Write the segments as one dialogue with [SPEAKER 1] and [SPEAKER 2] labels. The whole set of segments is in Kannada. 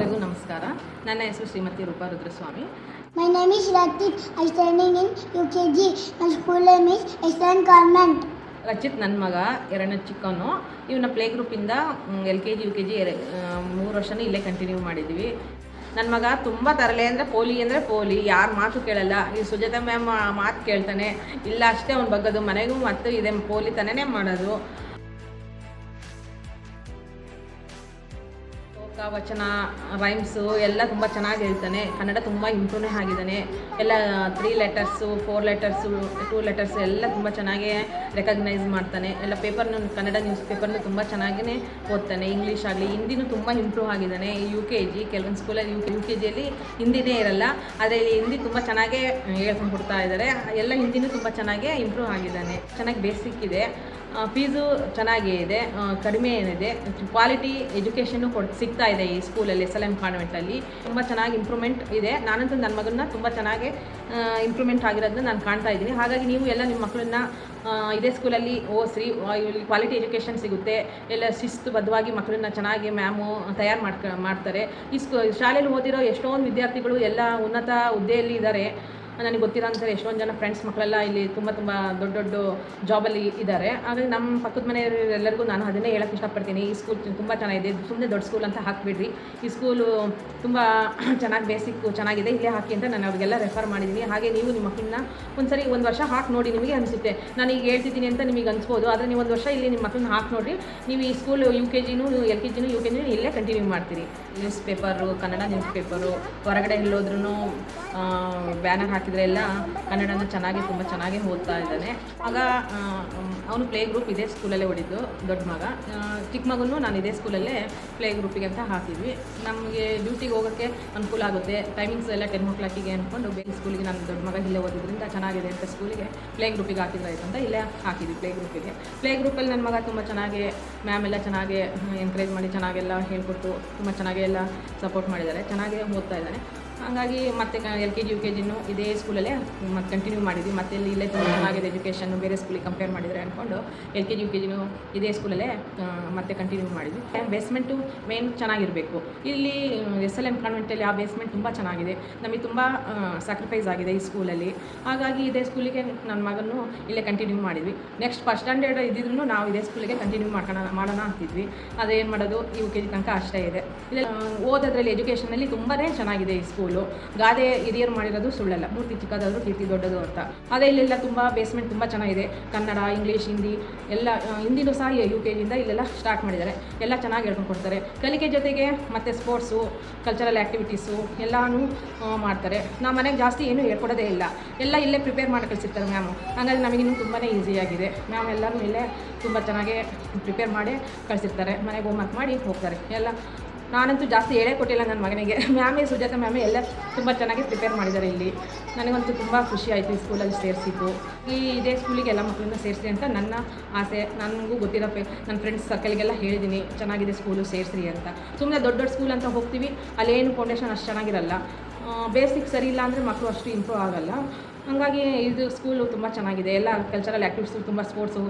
[SPEAKER 1] ಎಲ್ಲರಿಗೂ ನಮಸ್ಕಾರ. ನನ್ನ ಹೆಸರು Shrimati Roopa Rudraswamy.
[SPEAKER 2] My name is Ratit. I studying in UKG. My school name is SN Convent.
[SPEAKER 1] Rachit ನನ್ನ ಮಗ, ಎರಡನೇ ಚಿಕ್ಕವನು. ಇವನ್ನ ಪ್ಲೇ ಗ್ರೂಪಿಂದ LKG UKG 3 ವರ್ಷನೂ ಇಲ್ಲೇ ಕಂಟಿನ್ಯೂ ಮಾಡಿದ್ವಿ. ನನ್ನ ಮಗ ತುಂಬ ತರಲೆ ಅಂದರೆ ಪೋಲಿ, ಯಾರ ಮಾತು ಕೇಳಲ್ಲ. ಈ ಸುಜಾತ ಮ್ಯಾಮ್ ಮಾತು ಕೇಳ್ತಾನೆ, ಇಲ್ಲ ಅಷ್ಟೇ ಅವ್ನು ಬಗ್ಗದು. ಮನೆಗೂ ಮತ್ತು ಇದೆ ಪೋಲಿ ತನೇ ಮಾಡೋದು. ವಚನ, ರೈಮ್ಸು ಎಲ್ಲ ತುಂಬ ಚೆನ್ನಾಗಿ ಹೇಳ್ತಾನೆ. ಕನ್ನಡ ತುಂಬ ಇಂಪ್ರೂವ್ನೇ ಆಗಿದ್ದಾನೆ. ಎಲ್ಲ 3 ಲೆಟರ್ಸು, 4 ಲೆಟರ್ಸು, 2 ಲೆಟರ್ಸು ಎಲ್ಲ ತುಂಬ ಚೆನ್ನಾಗೇ ರೆಕಗ್ನೈಸ್ ಮಾಡ್ತಾನೆ. ಎಲ್ಲ ಪೇಪರ್ನು, ಕನ್ನಡ ನ್ಯೂಸ್ ಪೇಪರ್ನು ತುಂಬ ಚೆನ್ನಾಗೇ ಓದ್ತಾನೆ. ಇಂಗ್ಲೀಷ್ ಆಗಲಿ, ಹಿಂದಿನೂ ತುಂಬ ಇಂಪ್ರೂವ್ ಆಗಿದ್ದಾನೆ. UKG ಕೆಲವೊಂದು ಸ್ಕೂಲಲ್ಲಿ UKGಯಲ್ಲಿ ಹಿಂದಿನೇ ಇರಲ್ಲ, ಆದರೆ ಹಿಂದಿ ತುಂಬ ಚೆನ್ನಾಗೇ ಹೇಳ್ಕೊಂಡು ಕೊಡ್ತಾ ಇದ್ದಾರೆ. ಎಲ್ಲ ಹಿಂದಿನೂ ತುಂಬ ಚೆನ್ನಾಗೇ ಇಂಪ್ರೂವ್ ಆಗಿದ್ದಾನೆ. ಚೆನ್ನಾಗಿ ಬೇಸಿಕ್ ಇದೆ. ಫೀಸು ಚೆನ್ನಾಗೇ ಇದೆ, ಕಡಿಮೆ ಏನಿದೆ. ಕ್ವಾಲಿಟಿ ಎಜುಕೇಷನ್ನು ಸಿಗ್ತಾ ಇದೆ ಈ ಸ್ಕೂಲಲ್ಲಿ, SLM ಕಾನ್ವೆಂಟಲ್ಲಿ. ತುಂಬ ಚೆನ್ನಾಗಿ ಇಂಪ್ರೂವ್ಮೆಂಟ್ ಇದೆ. ನಾನಂತೂ ನನ್ನ ಮಗನ್ನ ತುಂಬ ಚೆನ್ನಾಗಿ ಇಂಪ್ರೂವ್ಮೆಂಟ್ ಆಗಿರೋದನ್ನ ನಾನು ಕಾಣ್ತಾ ಇದ್ದೀನಿ. ಹಾಗಾಗಿ ನೀವು ಎಲ್ಲ ನಿಮ್ಮ ಮಕ್ಕಳನ್ನ ಇದೇ ಸ್ಕೂಲಲ್ಲಿ ಓದಿಸ್ರಿ. ಇಲ್ಲಿ ಕ್ವಾಲಿಟಿ ಎಜುಕೇಷನ್ ಸಿಗುತ್ತೆ. ಎಲ್ಲ ಶಿಸ್ತುಬದ್ಧವಾಗಿ ಮಕ್ಕಳನ್ನ ಚೆನ್ನಾಗಿ ಮ್ಯಾಮು ತಯಾರು ಮಾಡ್ತಾರೆ. ಈ ಶಾಲೆಯಲ್ಲಿ ಓದಿರೋ ಎಷ್ಟೊಂದು ವಿದ್ಯಾರ್ಥಿಗಳು ಎಲ್ಲ ಉನ್ನತ ಹುದ್ದೆಯಲ್ಲಿ ಇದ್ದಾರೆ. ನನಗೆ ಗೊತ್ತಿರೋಂಥ ಎಷ್ಟೊಂದು ಜನ ಫ್ರೆಂಡ್ಸ್ ಮಕ್ಕಳೆಲ್ಲ ಇಲ್ಲಿ ತುಂಬ ದೊಡ್ಡ ಜಾಬಲ್ಲಿ ಇದ್ದಾರೆ. ಹಾಗಾಗಿ ನಮ್ಮ ಪಕ್ಕದ ಮನೆಯವರೆಲ್ಲರಿಗೂ ನಾನು ಅದನ್ನೇ ಹೇಳೋಕ್ಕೆ ಇಷ್ಟಪಡ್ತೀನಿ. ಈ ಸ್ಕೂಲ್ ತುಂಬ ಚೆನ್ನಾಗಿದೆ, ಸುಮ್ಮನೆ ದೊಡ್ಡ ಸ್ಕೂಲ್ ಅಂತ ಹಾಕಿಬಿಡ್ರಿ. ಈ ಸ್ಕೂಲು ತುಂಬ ಚೆನ್ನಾಗಿ ಬೇಸಿಕ್ಕು ಚೆನ್ನಾಗಿದೆ, ಇಲ್ಲೇ ಹಾಕಿ ಅಂತ ನಾನು ಅವ್ರಿಗೆಲ್ಲ ರೆಫರ್ ಮಾಡಿದ್ದೀನಿ. ಹಾಗೆ ನೀವು ನಿಮ್ಮ ಮಕ್ಕಳನ್ನ ಒಂದು ವರ್ಷ ಹಾಕಿ ನೋಡಿ, ನಿಮಗೆ ಅನಿಸುತ್ತೆ. ನಾನು ಈಗ ಹೇಳ್ತಿದ್ದೀನಿ ಅಂತ ನಿಮಗೆ ಅನಿಸ್ಬೋದು, ಆದರೆ ನೀವು ಒಂದು ವರ್ಷ ಇಲ್ಲಿ ನಿಮ್ಮ ಮಕ್ಕಳನ್ನ ಹಾಕಿ ನೋಡಿರಿ. ನೀವು ಈ ಸ್ಕೂಲು UKGನೂ LKGನೂ UKGನೂ ಇಲ್ಲೇ ಕಂಟಿನ್ಯೂ ಮಾಡ್ತೀರಿ. News paper, Kannada news paper, ಹೊರಗಡೆ ಎಲ್ಲೋದ್ರೂ ಬ್ಯಾನರ್ ಹಾಕಿದರೆ ಎಲ್ಲ ಕನ್ನಡನ ತುಂಬ ಚೆನ್ನಾಗಿ ಓದ್ತಾ ಇದ್ದಾನೆ. ಆಗ ಅವನು ಪ್ಲೇ ಗ್ರೂಪ್ ಇದೇ ಸ್ಕೂಲಲ್ಲೇ ಓಡಿದ್ದು, ದೊಡ್ಡ ಮಗ. ಚಿಕ್ಕ ಮಗನೂ ನಾನು ಇದೇ ಸ್ಕೂಲಲ್ಲೇ ಪ್ಲೇ ಗ್ರೂಪಿಗೆ ಅಂತ ಹಾಕಿದ್ವಿ. ನಮಗೆ ಡ್ಯೂಟಿಗೆ ಹೋಗೋಕ್ಕೆ ಅನುಕೂಲ ಆಗುತ್ತೆ. ಟೈಮಿಂಗ್ಸ್ ಎಲ್ಲ 10 o'clock ಅಂದ್ಕೊಂಡು ಬೇರೆ ಸ್ಕೂಲಿಗೆ ನಾನು ದೊಡ್ಡ ಮಗ ಇಲ್ಲೇ ಓದಿದ್ರಿಂದ ಚೆನ್ನಾಗಿದೆ ಅಂತ ಸ್ಕೂಲಿಗೆ ಪ್ಲೇ ಗ್ರೂಪಿಗೆ ಹಾಕಿದ್ರಾಯ್ತು ಅಂತ ಇಲ್ಲೇ ಹಾಕಿದ್ವಿ ಪ್ಲೇ ಗ್ರೂಪಿಗೆ. ಪ್ಲೇ ಗ್ರೂಪಲ್ಲಿ ನನ್ನ ಮಗ ತುಂಬ ಚೆನ್ನಾಗಿ ಮ್ಯಾಮ್ ಎಲ್ಲ ಚೆನ್ನಾಗಿ ಎನ್ಕರೇಜ್ ಮಾಡಿ ಚೆನ್ನಾಗೆಲ್ಲ ಹೇಳ್ಕೊಟ್ಟು ತುಂಬ ಚೆನ್ನಾಗಿ ಎಲ್ಲ ಸಪೋರ್ಟ್ ಮಾಡಿದ್ದಾರೆ. ಚೆನ್ನಾಗೇ ಓದ್ತಾ ಇದ್ದಾನೆ. ಹಾಗಾಗಿ ಮತ್ತೆ LKG UKGನೂ ಇದೇ ಸ್ಕೂಲಲ್ಲೇ ಮತ್ತೆ ಕಂಟಿನ್ಯೂ ಮಾಡಿದ್ವಿ. ಮತ್ತೆ ಇಲ್ಲೇ ತುಂಬ ಚೆನ್ನಾಗಿದೆ ಎಜುಕೇಷನ್ನು, ಬೇರೆ ಸ್ಕೂಲಿಗೆ ಕಂಪೇರ್ ಮಾಡಿದರೆ ಅಂದ್ಕೊಂಡು LKG UKGನೂ ಇದೇ ಸ್ಕೂಲಲ್ಲೇ ಮತ್ತೆ ಕಂಟಿನ್ಯೂ ಮಾಡಿದ್ವಿ. ಬೇಸ್ಮೆಂಟು ಮೇನ್ ಚೆನ್ನಾಗಿರಬೇಕು. ಇಲ್ಲಿ SLM ಕಾನ್ವೆಂಟಲ್ಲಿ ಆ ಬೇಸ್ಮೆಂಟ್ ತುಂಬ ಚೆನ್ನಾಗಿದೆ. ನಮಗೆ ತುಂಬ ಸ್ಯಾಕ್ರಿಫೈಸ್ ಆಗಿದೆ ಈ ಸ್ಕೂಲಲ್ಲಿ. ಹಾಗಾಗಿ ಇದೇ ಸ್ಕೂಲಿಗೆ ನನ್ನ ಮಗನೂ ಇಲ್ಲೇ ಕಂಟಿನ್ಯೂ ಮಾಡಿದ್ವಿ. ನೆಕ್ಸ್ಟ್ ಫಸ್ಟ್ ಸ್ಟ್ಯಾಂಡರ್ಡ್ ಇದ್ದಿದ್ರು ನಾವು ಇದೇ ಸ್ಕೂಲಿಗೆ ಕಂಟಿನ್ಯೂ ಮಾಡೋಣ ಅಂತಿದ್ವಿ. ಅದೇನು ಮಾಡೋದು, UKG ತನಕ ಅಷ್ಟೇ ಇದೆ. ಇಲ್ಲಿ ಓದೋದ್ರಲ್ಲಿ ಎಜುಕೇಷನಲ್ಲಿ ತುಂಬಾ ಚೆನ್ನಾಗಿದೆ ಈ ಸ್ಕೂಲು. ಗಾದೆ ಹಿರಿಯರು ಮಾಡಿರೋದು ಸುಳ್ಳಲ್ಲ, ಮೂರ್ತಿ ಚಿಕ್ಕದಾದರೂ ಕೀರ್ತಿ ದೊಡ್ಡದು ಅಂತ. ಅದೇ ಇಲ್ಲೆಲ್ಲ ತುಂಬ ಬೇಸ್ಮೆಂಟ್ ತುಂಬ ಚೆನ್ನಾಗಿದೆ. ಕನ್ನಡ, ಇಂಗ್ಲೀಷ್, ಹಿಂದಿ ಎಲ್ಲ, ಹಿಂದಿನೂ ಸಹ UKGಯಿಂದ ಇಲ್ಲೆಲ್ಲ ಸ್ಟಾರ್ಟ್ ಮಾಡಿದ್ದಾರೆ. ಎಲ್ಲ ಚೆನ್ನಾಗಿ ಹೇಳ್ಕೊಂಡು ಕೊಡ್ತಾರೆ. ಕಲಿಕೆ ಜೊತೆಗೆ ಮತ್ತು ಸ್ಪೋರ್ಟ್ಸು, ಕಲ್ಚರಲ್ ಆ್ಯಕ್ಟಿವಿಟೀಸು ಎಲ್ಲನೂ ಮಾಡ್ತಾರೆ. ನಾವು ಮನೆಗೆ ಜಾಸ್ತಿ ಏನೂ ಹೇಳ್ಕೊಡೋದೇ ಇಲ್ಲ, ಎಲ್ಲ ಇಲ್ಲೇ ಪ್ರಿಪೇರ್ ಮಾಡಿ ಕಳಿಸಿರ್ತಾರೆ ಮ್ಯಾಮು. ಹಾಗಾಗಿ ನಮಗಿನ್ನೂ ತುಂಬಾ ಈಸಿಯಾಗಿದೆ. ಮ್ಯಾಮ್ ಎಲ್ಲರೂ ಇಲ್ಲೇ ತುಂಬ ಚೆನ್ನಾಗೇ ಪ್ರಿಪೇರ್ ಮಾಡಿ ಕಳಿಸಿರ್ತಾರೆ. ಮನೆಗೆ ಹೋಮ್ವರ್ಕ್ ಮಾಡಿ ಹೋಗ್ತಾರೆ. ಎಲ್ಲ ನಾನಂತೂ ಜಾಸ್ತಿ ಹೇಳೇ ಕೊಟ್ಟಿಲ್ಲ ನನ್ನ ಮಗನಿಗೆ. ಸುಜಾತ ಮ್ಯಾಮೇ ಎಲ್ಲ ತುಂಬ ಚೆನ್ನಾಗಿ ಪ್ರಿಪೇರ್ ಮಾಡಿದ್ದಾರೆ ಇಲ್ಲಿ. ನನಗಂತೂ ತುಂಬ ಖುಷಿ ಆಯಿತು ಈ ಸ್ಕೂಲಲ್ಲಿ ಸೇರಿಸಿದ್ದು. ಇದೇ ಸ್ಕೂಲಿಗೆ ಎಲ್ಲ ಮಕ್ಕಳನ್ನ ಸೇರಿಸಿ ಅಂತ ನನ್ನ ಆಸೆ. ನನಗೂ ಗೊತ್ತಿರೋ ನನ್ನ ಫ್ರೆಂಡ್ಸ್ ಸರ್ಕಲ್ಗೆಲ್ಲ ಹೇಳಿದ್ದೀನಿ, ಚೆನ್ನಾಗಿದೆ ಸ್ಕೂಲು ಸೇರಿಸ್ರಿ ಅಂತ. ಸುಮ್ಮನೆ ದೊಡ್ಡ ಸ್ಕೂಲ್ ಅಂತ ಹೋಗ್ತೀವಿ, ಅಲ್ಲೇನು ಫೌಂಡೇಶನ್ ಅಷ್ಟು ಚೆನ್ನಾಗಿರಲ್ಲ. ಬೇಸಿಕ್ ಸರಿ ಇಲ್ಲ ಅಂದರೆ ಮಕ್ಕಳು ಅಷ್ಟು ಇಂಪ್ರೂವ್ ಆಗೋಲ್ಲ. ಹಾಗಾಗಿ ಇದು ಸ್ಕೂಲು ತುಂಬ ಚೆನ್ನಾಗಿದೆ. ಎಲ್ಲ ಕಲ್ಚರಲ್ ಆ್ಯಕ್ಟಿವಿಟೀಸು, ತುಂಬ ಸ್ಪೋರ್ಟ್ಸು,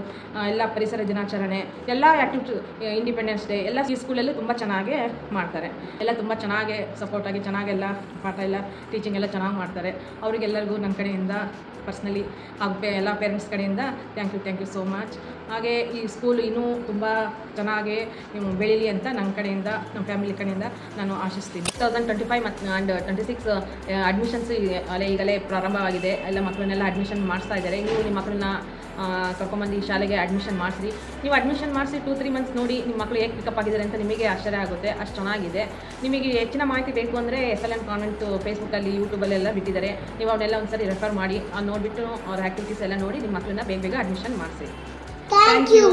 [SPEAKER 1] ಎಲ್ಲ ಪರಿಸರ ದಿನಾಚರಣೆ, ಎಲ್ಲ ಆ್ಯಕ್ಟಿವಿಟಿ, ಇಂಡಿಪೆಂಡೆನ್ಸ್ ಡೇ ಎಲ್ಲ ಈ ಸ್ಕೂಲಲ್ಲಿ ತುಂಬ ಚೆನ್ನಾಗೇ ಮಾಡ್ತಾರೆ. ಎಲ್ಲ ತುಂಬ ಚೆನ್ನಾಗೇ ಸಪೋರ್ಟಾಗಿ ಚೆನ್ನಾಗೆಲ್ಲ ಪಾಠ ಎಲ್ಲ ಟೀಚಿಂಗ್ ಎಲ್ಲ ಚೆನ್ನಾಗಿ ಮಾಡ್ತಾರೆ. ಅವರಿಗೆಲ್ಲರಿಗೂ ನನ್ನ ಕಡೆಯಿಂದ ಪರ್ಸ್ನಲಿ ಹಾಗೂ ಎಲ್ಲ ಪೇರೆಂಟ್ಸ್ ಕಡೆಯಿಂದ ಥ್ಯಾಂಕ್ ಯು ಸೋ ಮಚ್. ಹಾಗೆ ಈ ಸ್ಕೂಲ್ ಇನ್ನೂ ತುಂಬ ಚೆನ್ನಾಗಿ ಬೆಳೀಲಿ ಅಂತ ನನ್ನ ಕಡೆಯಿಂದ, ನಮ್ಮ ಫ್ಯಾಮಿಲಿ ಕಡೆಯಿಂದ ನಾನು ಆಶಿಸ್ತೀನಿ. 2025 ಮತ್ತು 26 ಅಡ್ಮಿಷನ್ಸ್ ಈಗಲೇ ಪ್ರಾರಂಭವಾಗಿದೆ. ಎಲ್ಲ ಮಕ್ಕಳನ್ನೆಲ್ಲ ಅಡ್ಮಿಷನ್ ಮಾಡಿಸ್ತಾ ಇದ್ದಾರೆ. ನೀವು ನಿಮ್ಮ ಮಕ್ಕಳನ್ನ ಕರ್ಕೊಂಬಂದು ಈ ಶಾಲೆಗೆ ಅಡ್ಮಿಷನ್ ಮಾಡಿಸ್ರಿ. ನೀವು ಅಡ್ಮಿಷನ್ ಮಾಡಿಸಿ 2-3 ಮಂತ್ಸ್ ನೋಡಿ ನಿಮ್ಮ ಮಕ್ಕಳು ಹೇಗೆ ಪಿಕಪ್ ಆಗಿದ್ದಾರೆ ಅಂತ ನಿಮಗೆ ಆಶ್ಚರ್ಯ ಆಗುತ್ತೆ. ಅಷ್ಟು ಚೆನ್ನಾಗಿದೆ. ನಿಮಗೆ ಹೆಚ್ಚಿನ ಮಾಹಿತಿ ಬೇಕು ಅಂದರೆ SLM ಕಾನ್ವೆಂಟ್ ಫೇಸ್ಬುಕ್ಕಲ್ಲಿ, ಯೂಟ್ಯೂಬಲ್ಲೆಲ್ಲ ಬಿಟ್ಟಿದ್ದಾರೆ. ನೀವು ಅವನ್ನೆಲ್ಲ ಒಂದ್ಸರಿ ರೆಫರ್ ಮಾಡಿ, ನೋಡಿಬಿಟ್ಟು ಅವ್ರ ಆ್ಯಕ್ಟಿವಿಟೀಸ್ ಎಲ್ಲ ನೋಡಿ ನಿಮ್ಮ ಮಕ್ಕಳನ್ನ ಬೇಗ ಅಡ್ಮಿಷನ್ ಮಾಡಿಸಿ.
[SPEAKER 2] Thank you.